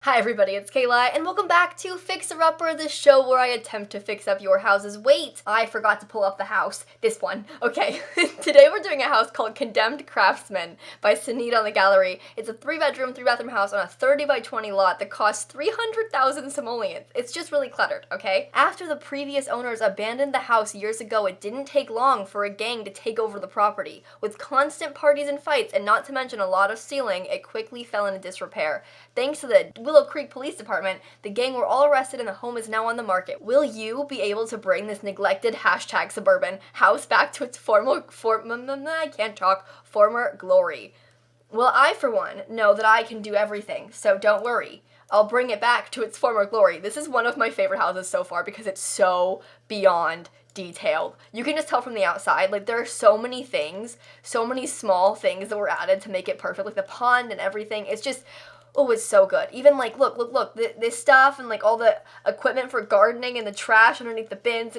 Hi everybody, it's Kayla, and welcome back to Fixer Upper, the show where I attempt to fix up your houses. Wait, I forgot to pull up the house. This one. Okay, today we're doing a house called Condemned Craftsman by Sunita on the Gallery. It's a 3-bedroom, 3-bathroom house on a 30 by 20 lot that costs 300,000 simoleons. It's just really cluttered, okay? After the previous owners abandoned the house years ago, it didn't take long for a gang to take over the property. With constant parties and fights, and not to mention a lot of stealing, it quickly fell into disrepair. Thanks to the Willow Creek Police Department, the gang were all arrested and the home is now on the market. Will you be able to bring this neglected #suburban house back to its former glory? Well, I, for one, know that I can do everything, so don't worry. I'll bring it back to its former glory. This is one of my favorite houses so far because it's so beyond detailed. You can just tell from the outside, like, there are so many things, so many small things that were added to make it perfect, like the pond and everything. It's just, oh, it's so good. Even, like, look, this stuff and, like, all the equipment for gardening and the trash underneath the bins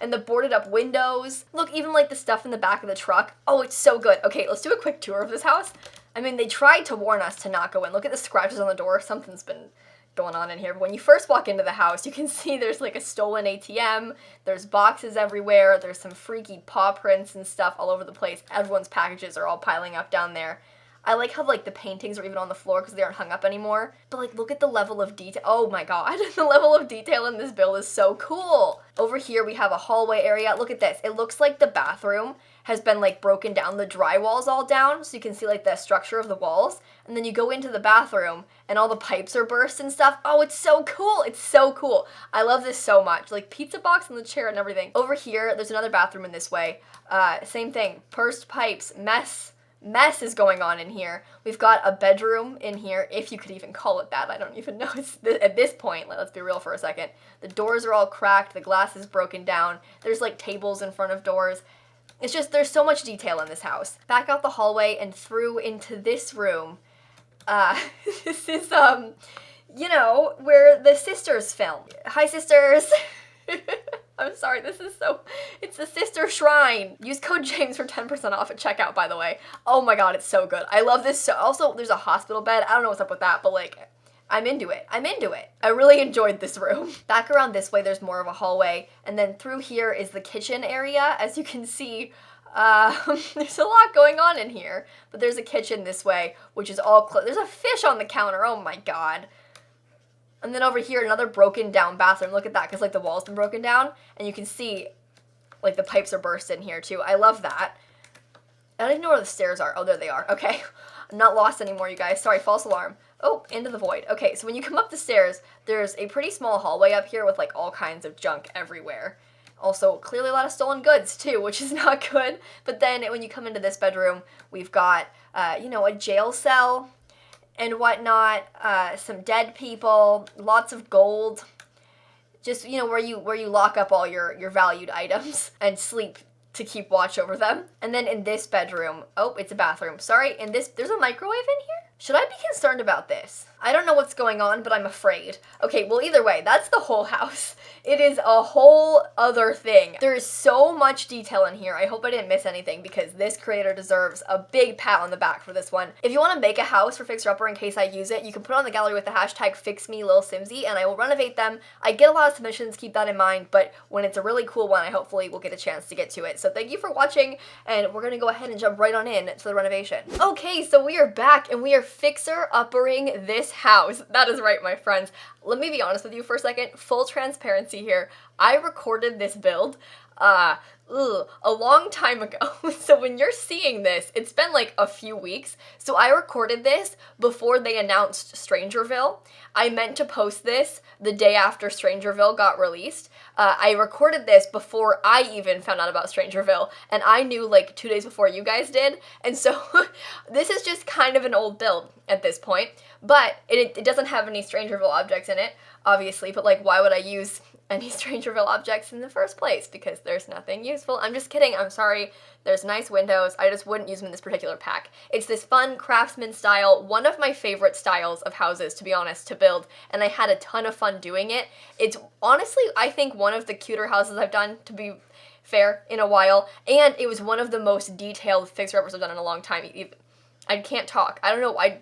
and the boarded up windows. Look, even, like, the stuff in the back of the truck. Oh, it's so good. Okay, let's do a quick tour of this house. I mean, they tried to warn us to not go in. Look at the scratches on the door. Something's been going on in here. But when you first walk into the house, you can see there's, like, a stolen ATM. There's boxes everywhere. There's some freaky paw prints and stuff all over the place. Everyone's packages are all piling up down there. I like how, like, the paintings are even on the floor because they aren't hung up anymore. But, like, look at the level of detail. Oh my god. The level of detail in this build is so cool. Over here we have a hallway area. Look at this. It looks like the bathroom has been, like, broken down. The drywall's all down, so you can see, like, the structure of the walls. And then you go into the bathroom and all the pipes are burst and stuff. Oh, it's so cool. It's so cool. I love this so much. Like, pizza box on the chair and everything. Over here, there's another bathroom in this way. Same thing. Burst pipes. Mess is going on in here. We've got a bedroom in here, if you could even call it that. I don't even know. At this point, let's be real for a second. The doors are all cracked. The glass is broken down. There's, like, tables in front of doors. It's just, there's so much detail in this house. Back out the hallway and through into this room. This is, you know, where the sisters film. Hi, sisters. I'm sorry, it's the sister shrine. Use code James for 10% off at checkout, by the way. Oh my god, it's so good. I love this so. Also, there's a hospital bed. I don't know what's up with that, but, like, I'm into it. I really enjoyed this room. Back around this way, there's more of a hallway, and then through here is the kitchen area. As you can see, there's a lot going on in here, but there's a kitchen this way, which is all closed. There's a fish on the counter. Oh my god. And then over here, another broken down bathroom. Look at that, because, like, the wall's been broken down, and you can see, like, the pipes are burst in here, too. I love that. I don't even know where the stairs are. Oh, there they are. Okay. I'm not lost anymore, you guys. Sorry, false alarm. Oh, into the void. Okay, so when you come up the stairs, there's a pretty small hallway up here with, like, all kinds of junk everywhere. Also, clearly a lot of stolen goods, too, which is not good. But then when you come into this bedroom, we've got, you know, a jail cell and whatnot, some dead people, lots of gold, just, you know, where you lock up all your valued items and sleep to keep watch over them. And then in this bedroom, oh, it's a bathroom. Sorry, there's a microwave in here? Should I be concerned about this? I don't know what's going on, but I'm afraid. Okay, well, either way, that's the whole house. It is a whole other thing. There is so much detail in here. I hope I didn't miss anything because this creator deserves a big pat on the back for this one. If you want to make a house for Fixer Upper in case I use it, you can put it on the gallery with the hashtag #FixMeLilsimsie and I will renovate them. I get a lot of submissions, keep that in mind, but when it's a really cool one, I hopefully will get a chance to get to it. So thank you for watching, and we're gonna go ahead and jump right on in to the renovation. Okay, so we are back and we are Fixer Uppering this house. That is right, my friends. Let me be honest with you for a second. Full transparency here. I recorded this build a long time ago. So when you're seeing this, it's been like a few weeks. So I recorded this before they announced Strangerville. I meant to post this the day after Strangerville got released. I recorded this before I even found out about Strangerville, and I knew like 2 days before you guys did. And so this is just kind of an old build at this point, but it doesn't have any Strangerville objects in it, obviously, but like why would I use any Strangerville objects in the first place? Because there's nothing useful. I'm just kidding, I'm sorry. There's nice windows, I just wouldn't use them in this particular pack. It's this fun craftsman style, one of my favorite styles of houses, to be honest, to build, and I had a ton of fun doing it. It's honestly, I think, one of the cuter houses I've done, to be fair, in a while, and it was one of the most detailed fixer-uppers I've done in a long time. I can't talk. I don't know. I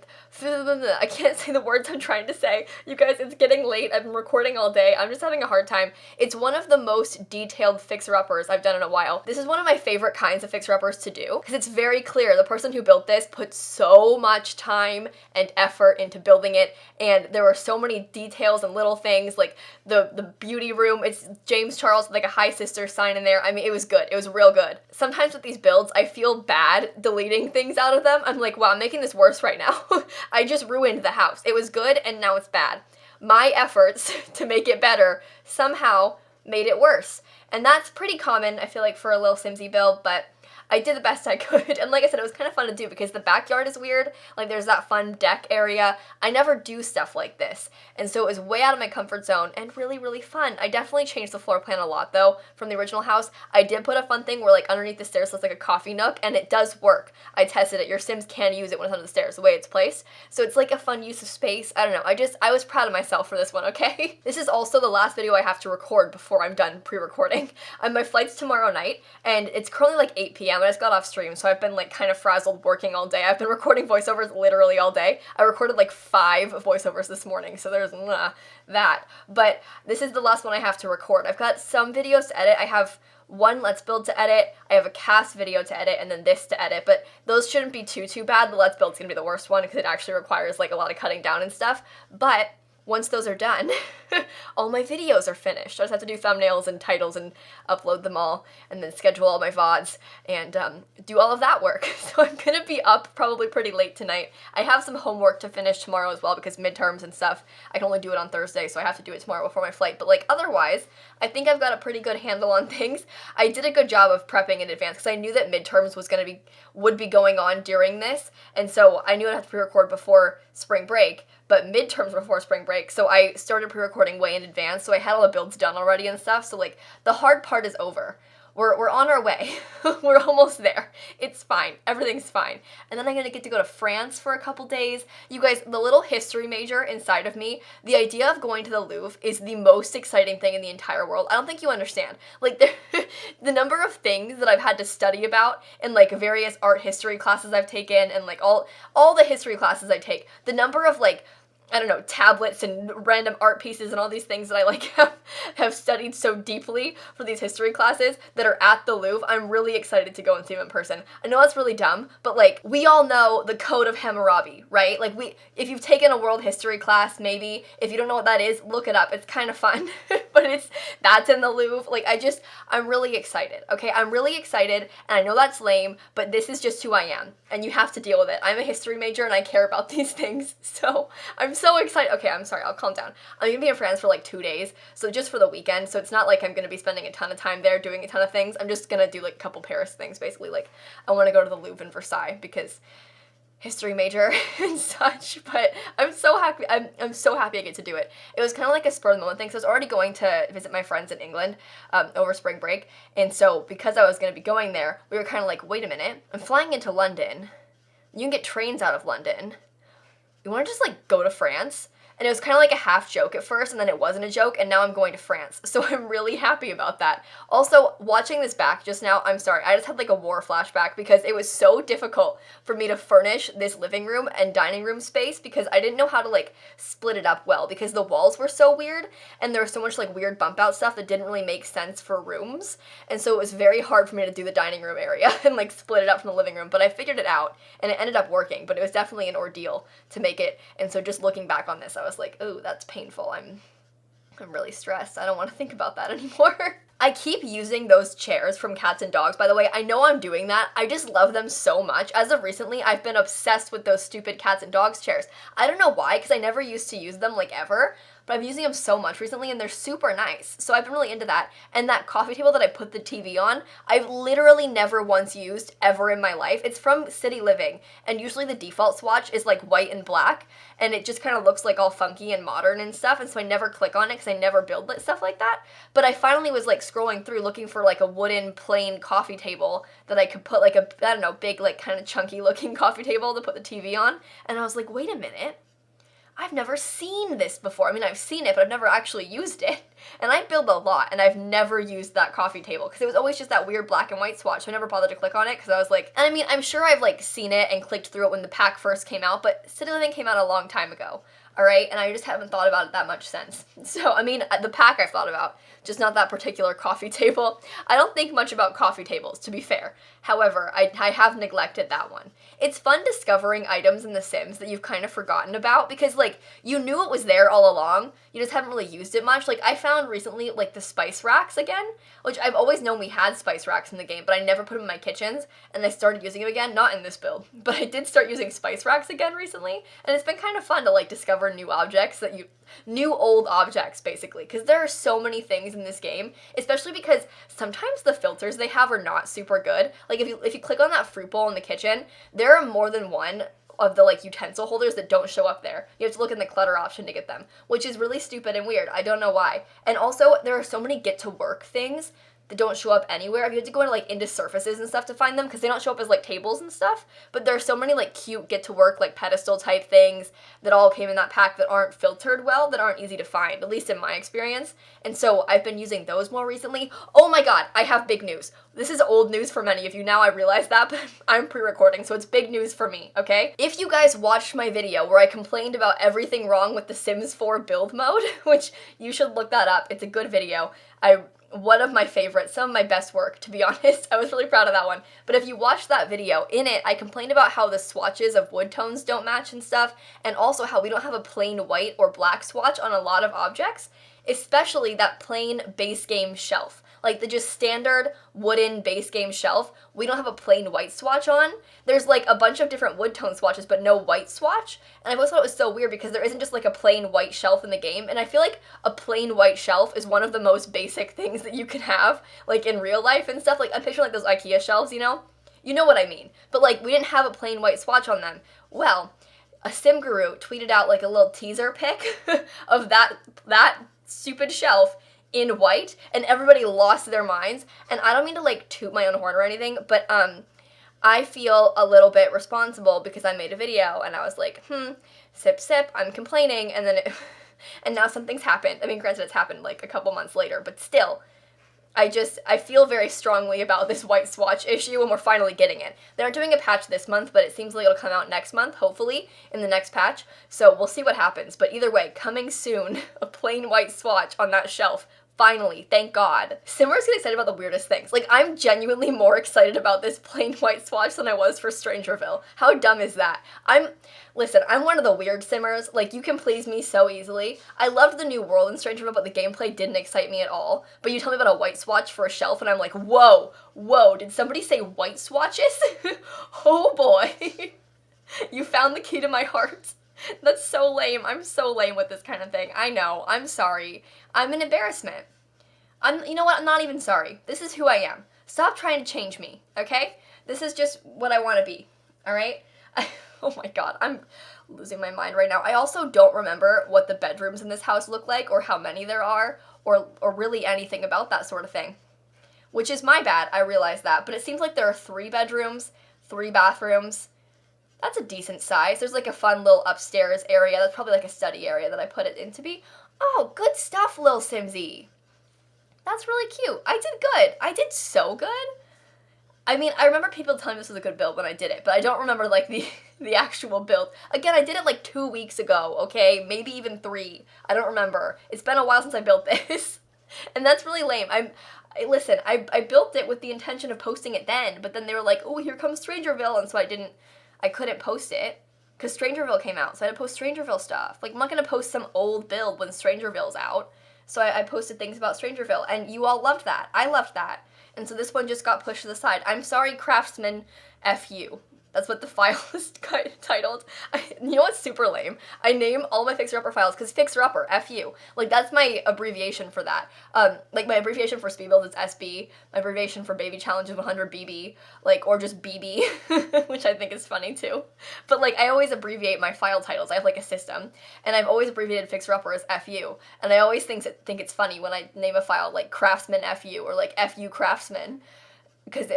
can't say the words I'm trying to say. You guys, it's getting late. I've been recording all day. I'm just having a hard time. It's one of the most detailed fixer-uppers I've done in a while. This is one of my favorite kinds of fixer-uppers to do because it's very clear the person who built this put so much time and effort into building it, and there were so many details and little things like the beauty room. It's James Charles with like a Hi Sister sign in there. I mean, it was good. It was real good. Sometimes with these builds, I feel bad deleting things out of them. I'm like, wow, I'm making this worse right now. I just ruined the house. It was good and now it's bad. My efforts to make it better somehow made it worse. And that's pretty common, I feel like, for a Lil Simsie build, but I did the best I could, and like I said, it was kind of fun to do because the backyard is weird, like there's that fun deck area. I never do stuff like this, and so it was way out of my comfort zone and really, really fun. I definitely changed the floor plan a lot though from the original house. I did put a fun thing where like underneath the stairs looks like a coffee nook, and it does work. I tested it. Your Sims can use it when it's under the stairs, the way it's placed, so it's like a fun use of space. I don't know, I was proud of myself for this one, okay? This is also the last video I have to record before I'm done pre-recording. My flight's tomorrow night, and it's currently like 8 p.m. I just got off stream, so I've been like kind of frazzled working all day. I've been recording voiceovers literally all day. I recorded like 5 voiceovers this morning, so there's that. But this is the last one I have to record. I've got some videos to edit. I have one Let's Build to edit, I have a cast video to edit, and then this to edit, but those shouldn't be too bad. The Let's Build's gonna be the worst one because it actually requires like a lot of cutting down and stuff, but once those are done, all my videos are finished. I just have to do thumbnails and titles and upload them all, and then schedule all my VODs and do all of that work. So I'm gonna be up probably pretty late tonight. I have some homework to finish tomorrow as well because midterms and stuff, I can only do it on Thursday, so I have to do it tomorrow before my flight. But like otherwise, I think I've got a pretty good handle on things. I did a good job of prepping in advance because I knew that midterms would be going on during this, and so I knew I'd have to pre-record before spring break, but midterms were before spring break, so I started pre-recording way in advance, so I had all the builds done already and stuff, so like the hard part is over. We're on our way. We're almost there. It's fine. Everything's fine. And then I'm gonna get to go to France for a couple days. You guys, the little history major inside of me, the idea of going to the Louvre is the most exciting thing in the entire world. I don't think you understand. Like the number of things that I've had to study about in like various art history classes I've taken and like all the history classes I take, the number of like, I don't know, tablets and random art pieces and all these things that I like have studied so deeply for these history classes that are at the Louvre. I'm really excited to go and see them in person. I know that's really dumb, but like we all know the Code of Hammurabi, right? Like if you've taken a world history class, maybe, if you don't know what that is, look it up. It's kind of fun, but that's in the Louvre. Like I'm really excited, okay? I'm really excited, and I know that's lame, but this is just who I am, and you have to deal with it. I'm a history major and I care about these things, so I'm so excited. Okay, I'm sorry, I'll calm down. I'm gonna be in France for like 2 days, so just for the weekend, so it's not like I'm gonna be spending a ton of time there doing a ton of things. I'm just gonna do like a couple Paris things, basically. Like I want to go to the Louvre and Versailles because history major and such, but I'm so happy. I'm so happy I get to do it. It was kind of like a spur of the moment thing, so I was already going to visit my friends in England over spring break, and so because I was going to be going there, we were kind of like, wait a minute, I'm flying into London, you can get trains out of London, you want to just like go to France? And it was kind of like a half joke at first, and then it wasn't a joke, and now I'm going to France. So I'm really happy about that. Also, watching this back just now, I'm sorry, I just had like a war flashback because it was so difficult for me to furnish this living room and dining room space because I didn't know how to like split it up well because the walls were so weird, and there was so much like weird bump out stuff that didn't really make sense for rooms. And so it was very hard for me to do the dining room area and like split it up from the living room, but I figured it out, and it ended up working, but it was definitely an ordeal to make it. And so just looking back on this, I was like, oh, that's painful. I'm really stressed. I don't want to think about that anymore. I keep using those chairs from Cats and Dogs, by the way. I know I'm doing that. I just love them so much. As of recently, I've been obsessed with those stupid Cats and Dogs chairs. I don't know why, because I never used to use them, like, ever. But I'm using them so much recently, and they're super nice. So I've been really into that. And that coffee table that I put the TV on, I've literally never once used ever in my life. It's from City Living, and usually the default swatch is like white and black, and it just kind of looks like all funky and modern and stuff, and so I never click on it because I never build stuff like that. But I finally was like scrolling through looking for like a wooden plain coffee table that I could put like a, I don't know, big like kind of chunky looking coffee table to put the TV on, and I was like, wait a minute. I've never seen this before. I mean, I've seen it, but I've never actually used it. And I build a lot, and I've never used that coffee table because it was always just that weird black and white swatch. So I never bothered to click on it because I was like, and I mean, I'm sure I've like seen it and clicked through it when the pack first came out, but City Living came out a long time ago. All right, and I just haven't thought about it that much since. So, I mean, the pack I've thought about, just not that particular coffee table. I don't think much about coffee tables, to be fair. However, I have neglected that one. It's fun discovering items in The Sims that you've kind of forgotten about because, like, you knew it was there all along, you just haven't really used it much. Like, I found recently, like, the spice racks again, which I've always known we had spice racks in the game, but I never put them in my kitchens, and I started using them again, not in this build, but I did start using spice racks again recently, and it's been kind of fun to, like, discover new objects new old objects, basically, because there are so many things in this game, especially because sometimes the filters they have are not super good. Like, if you click on that fruit bowl in the kitchen, there are more than one of the, like, utensil holders that don't show up there. You have to look in the clutter option to get them, which is really stupid and weird. I don't know why. And also, there are so many get to work things that don't show up anywhere. You have to go into, like, into surfaces and stuff to find them because they don't show up as, like, tables and stuff. But there are so many, like, cute get-to-work, like, pedestal type things that all came in that pack that aren't filtered well, that aren't easy to find, at least in my experience. And so I've been using those more recently. Oh my god, I have big news. This is old news for many of you now, I realize that, but I'm pre-recording, so it's big news for me, okay? If you guys watched my video where I complained about everything wrong with the Sims 4 build mode, which you should look that up, it's a good video. One of my favorites, some of my best work, to be honest. I was really proud of that one. But if you watch that video, in it, I complained about how the swatches of wood tones don't match and stuff, and also how we don't have a plain white or black swatch on a lot of objects, especially that plain base game shelf. Like the just standard wooden base game shelf, we don't have a plain white swatch on. There's like a bunch of different wood tone swatches, but no white swatch. And I always thought it was so weird because there isn't just like a plain white shelf in the game. And I feel like a plain white shelf is one of the most basic things that you can have, like in real life and stuff. Like I'm picturing like those IKEA shelves, you know? You know what I mean. But like we didn't have a plain white swatch on them. Well, a sim guru tweeted out like a little teaser pic of that stupid shelf in white, and everybody lost their minds. And I don't mean to like toot my own horn or anything, but I feel a little bit responsible because I made a video and I was like, sip sip, I'm complaining, and then and now something's happened. I mean, granted it's happened like a couple months later, but still, I feel very strongly about this white swatch issue, and we're finally getting it. They aren't doing a patch this month, but it seems like it'll come out next month, hopefully, in the next patch. So we'll see what happens. But either way, coming soon, a plain white swatch on that shelf. Finally, thank God. Simmers get excited about the weirdest things. Like, I'm genuinely more excited about this plain white swatch than I was for Strangerville. How dumb is that? Listen, I'm one of the weird simmers. Like, you can please me so easily. I loved the new world in Strangerville, but the gameplay didn't excite me at all. But you tell me about a white swatch for a shelf, and I'm like, whoa, did somebody say white swatches? Oh boy. You found the key to my heart. That's so lame. I'm so lame with this kind of thing. I know. I'm sorry. I'm an embarrassment. You know what? I'm not even sorry. This is who I am. Stop trying to change me, okay? This is just what I want to be, all right? Oh my god, I'm losing my mind right now. I also don't remember what the bedrooms in this house look like or how many there are or really anything about that sort of thing, which is my bad. I realize that, but it seems like there are 3 bedrooms, 3 bathrooms. That's a decent size. There's like a fun little upstairs area. That's probably like a study area that I put it in to be. Oh, good stuff, Lil Simsie. That's really cute. I did good. I did so good. I mean, I remember people telling me this was a good build when I did it, but I don't remember like the actual build. Again, I did it like 2 weeks ago, okay? Maybe even 3. I don't remember. It's been a while since I built this. And that's really lame. Listen, I built it with the intention of posting it then, but then they were like, oh, here comes Strangerville, and so I couldn't post it because Strangerville came out, so I had to post Strangerville stuff. Like, I'm not going to post some old build when Strangerville's out. So I posted things about Strangerville, and you all loved that. I loved that. And so this one just got pushed to the side. I'm sorry, Craftsman, F you. That's what the file is titled. You know what's super lame? I name all my Fixer-Upper files because Fixer-Upper, F you. Like, that's my abbreviation for that. Like, my abbreviation for speed builds is SB. My abbreviation for baby challenge is 100 BB. Like, or just BB, which I think is funny too. But, like, I always abbreviate my file titles. I have, like, a system. And I've always abbreviated Fixer-Upper as FU. And I always think it's funny when I name a file, like, Craftsman FU or, like, FU Craftsman. Because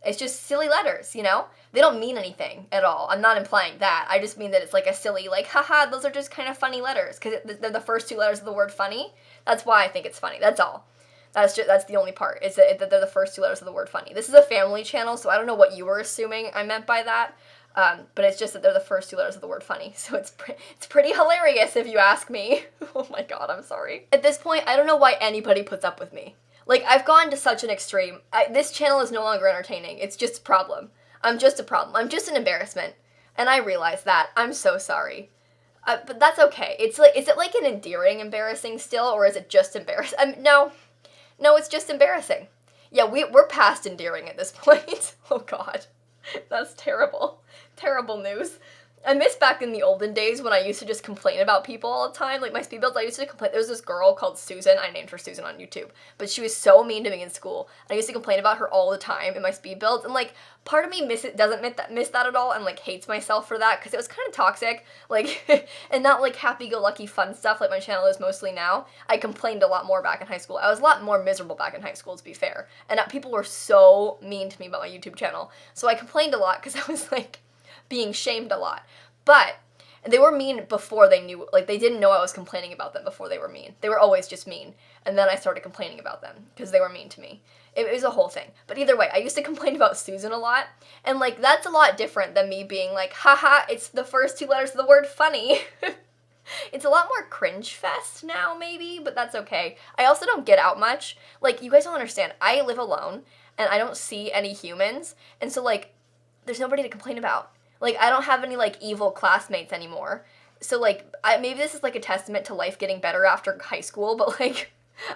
It's just silly letters, you know? They don't mean anything at all. I'm not implying that. I just mean that it's like a silly, like, haha, those are just kind of funny letters, because they're the first 2 letters of the word funny. That's why I think it's funny. That's all. That's the only part, is that they're the first 2 letters of the word funny. This is a family channel, so I don't know what you were assuming I meant by that. But it's just that they're the first 2 letters of the word funny, so it's pretty hilarious if you ask me. Oh my god, I'm sorry. At this point, I don't know why anybody puts up with me. Like, I've gone to such an extreme. This channel is no longer entertaining. It's just a problem. I'm just a problem. I'm just an embarrassment. And I realize that. I'm so sorry. But that's okay. It's like, is it like an endearing embarrassing still, or is it just embarrassing? No, it's just embarrassing. Yeah, we're past endearing at this point. Oh god. That's terrible. Terrible news. I miss back in the olden days when I used to just complain about people all the time. Like, my speed builds, I used to complain. There was this girl called Susan. I named her Susan on YouTube. But she was so mean to me in school. I used to complain about her all the time in my speed builds. And, like, part of me doesn't miss that at all and, like, hates myself for that because it was kind of toxic. Like, and not, like, happy-go-lucky fun stuff like my channel is mostly now. I complained a lot more back in high school. I was a lot more miserable back in high school, to be fair. And people were so mean to me about my YouTube channel. So I complained a lot because I was, like, being shamed a lot. But they were mean before they knew, like, they didn't know I was complaining about them before they were mean. They were always just mean. And then I started complaining about them because they were mean to me. It was a whole thing. But either way, I used to complain about Susan a lot. And, like, that's a lot different than me being like, haha, it's the first 2 letters of the word funny. It's a lot more cringe fest now, maybe, but that's okay. I also don't get out much. Like, you guys don't understand. I live alone, and I don't see any humans. And so, like, there's nobody to complain about. Like, I don't have any, like, evil classmates anymore. So, like, maybe this is, like, a testament to life getting better after high school, but, like,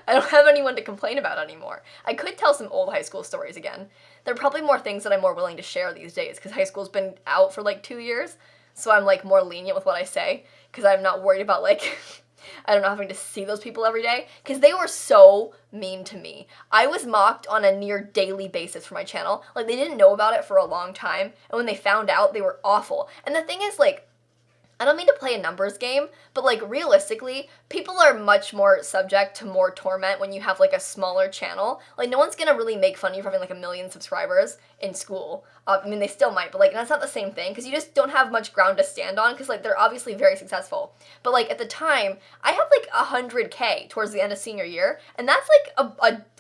I don't have anyone to complain about anymore. I could tell some old high school stories again. There are probably more things that I'm more willing to share these days, because high school's been out for, like, 2 years, so I'm, like, more lenient with what I say, because I'm not worried about, like, I don't know, having to see those people every day, because they were so mean to me. I was mocked on a near daily basis for my channel. Like, they didn't know about it for a long time, and when they found out, they were awful. And the thing is, like, I don't mean to play a numbers game, but, like, realistically, people are much more subject to more torment when you have, like, a smaller channel. Like, no one's gonna really make fun of you for having, like, 1 million subscribers in school. I mean, they still might, but, like, that's not the same thing, because you just don't have much ground to stand on, because, like, they're obviously very successful. But, like, at the time, I had, like, 100K towards the end of senior year, and that's, like,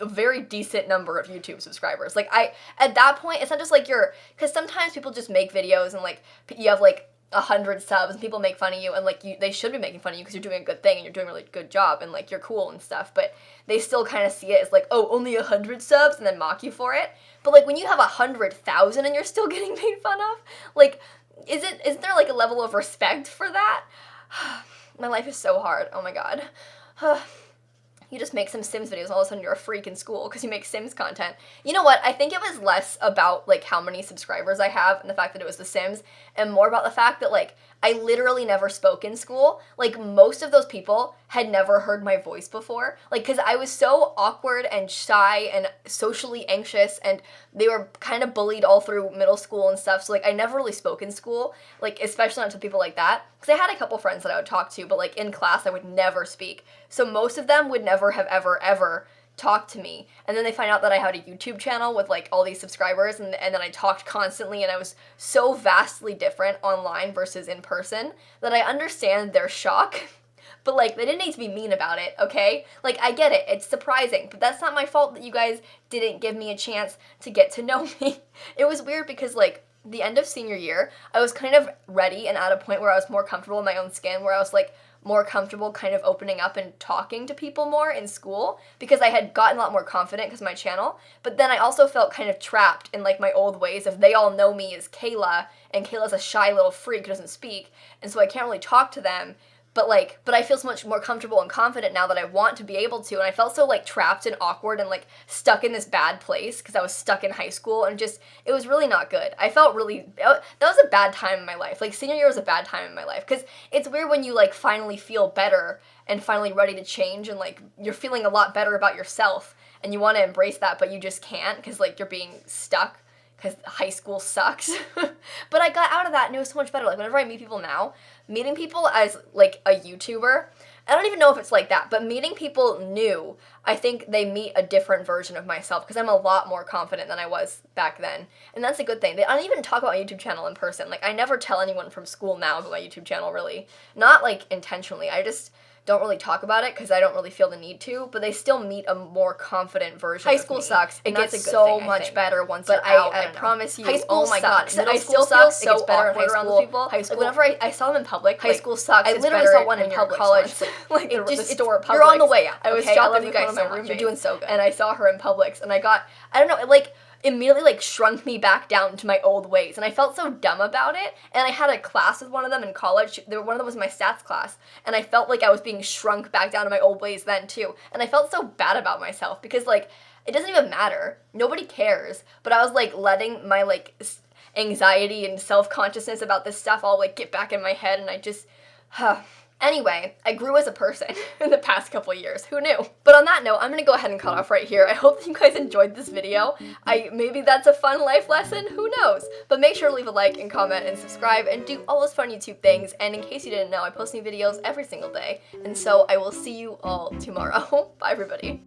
a very decent number of YouTube subscribers. Like, at that point, it's not just, like, because sometimes people just make videos, and, like, you have, like, 100 subs and people make fun of you, and like they should be making fun of you because you're doing a good thing and you're doing a really good job and like you're cool and stuff, but they still kind of see it as like, oh, only 100 subs, and then mock you for it. But like when you have 100,000 and you're still getting made fun of, like, isn't there like a level of respect for that? My life is so hard. Oh my god. You just make some Sims videos, all of a sudden you're a freak in school because you make Sims content. You know what? I think it was less about, like, how many subscribers I have and the fact that it was The Sims, and more about the fact that, like, I literally never spoke in school. Like, most of those people had never heard my voice before. Like, because I was so awkward and shy and socially anxious, and they were kind of bullied all through middle school and stuff, so, like, I never really spoke in school, like, especially not to people like that. Because I had a couple friends that I would talk to, but, like, in class I would never speak. So most of them would never have ever talked to me. And then they find out that I had a YouTube channel with, like, all these subscribers, and then I talked constantly, and I was so vastly different online versus in person that I understand their shock. But, like, they didn't need to be mean about it, okay? Like, I get it. It's surprising. But that's not my fault that you guys didn't give me a chance to get to know me. It was weird because, like, the end of senior year, I was kind of ready and at a point where I was more comfortable in my own skin, where I was, like, more comfortable kind of opening up and talking to people more in school because I had gotten a lot more confident because of my channel. But then I also felt kind of trapped in, like, my old ways of they all know me as Kayla, and Kayla's a shy little freak who doesn't speak, and so I can't really talk to them. But I feel so much more comfortable and confident now that I want to be able to, and I felt so, like, trapped and awkward and, like, stuck in this bad place because I was stuck in high school, and just, it was really not good. I felt really, that was a bad time in my life. Like, senior year was a bad time in my life, because it's weird when you, like, finally feel better and finally ready to change, and, like, you're feeling a lot better about yourself, and you want to embrace that, but you just can't because, like, you're being stuck because high school sucks. But I got out of that, and it was so much better. Like, whenever I meet people now, meeting people as, like, a YouTuber I don't even know if it's like that, but meeting people new, I think they meet a different version of myself because I'm a lot more confident than I was back then. And that's a good thing. I don't even talk about my YouTube channel in person. Like, I never tell anyone from school now about my YouTube channel, really. Not, like, intentionally. I just don't really talk about it because I don't really feel the need to, but they still meet a more confident version. High school sucks. It gets so much better once you're out. I promise you. High school sucks. I still feel so awkward around those people. High school. Whenever I saw them in public, high school sucks. I literally saw one in college. Like the store Publix. You're on the way out. I was shopping with one of my roommates. You're doing so good. And I saw her in Publix, and I don't know, like, immediately, like, shrunk me back down to my old ways, and I felt so dumb about it. And I had a class with one of them in college. One of them was my stats class, and I felt like I was being shrunk back down to my old ways then too. And I felt so bad about myself because, like, it doesn't even matter. Nobody cares. But I was, like, letting my, like, anxiety and self-consciousness about this stuff all, like, get back in my head, and I just, Anyway, I grew as a person in the past couple years. Who knew? But on that note, I'm gonna go ahead and cut off right here. I hope you guys enjoyed this video. Maybe that's a fun life lesson, who knows? But make sure to leave a like and comment and subscribe and do all those fun YouTube things. And in case you didn't know, I post new videos every single day. And so I will see you all tomorrow. Bye, everybody.